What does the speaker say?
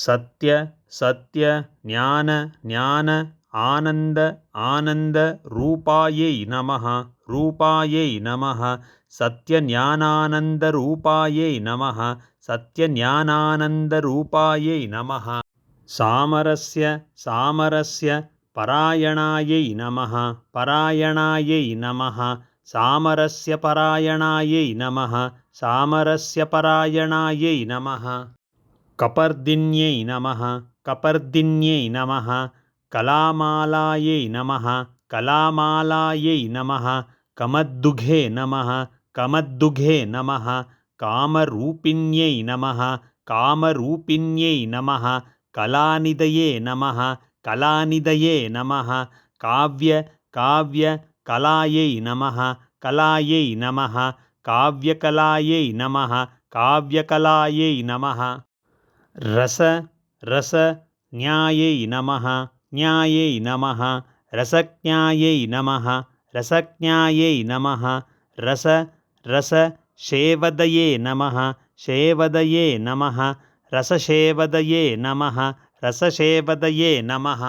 सत्य सत्य ज्ञान ज्ञान आनंद आनंद रूपायै नमः रूपायै नमः सत्य ज्ञानानंद रूपायै नमः सत्य ज्ञानानंद रूपायै नमः सामरस्य सामरस्य परायणायै नमः परायणायै नमः सामरस्य परायणायै नमः सामरस्य परायणायै नमः कपर्दिन्यै नमः कपर्दिन्यै नमः कलामालायै नमः कलामालायै नमः कमद्दुघे नमः कमद्दुघे नमः कामरूपिण्यै नमः कामरूपिण्यै नमः कलानिधये नमः कलानिधये नमः काव्य काव्य कलायै नमः कलायै नमः काव्यकलायै नमः काव्यकलायै नमः रस रस ज्ञायै नमः ज्ञायै नमः रसज्ञायै नमः रसज्ञायै नमः रस रस शेवदये नमः शेवदये नमः रसशेवदये नमः रसशेवदये नमः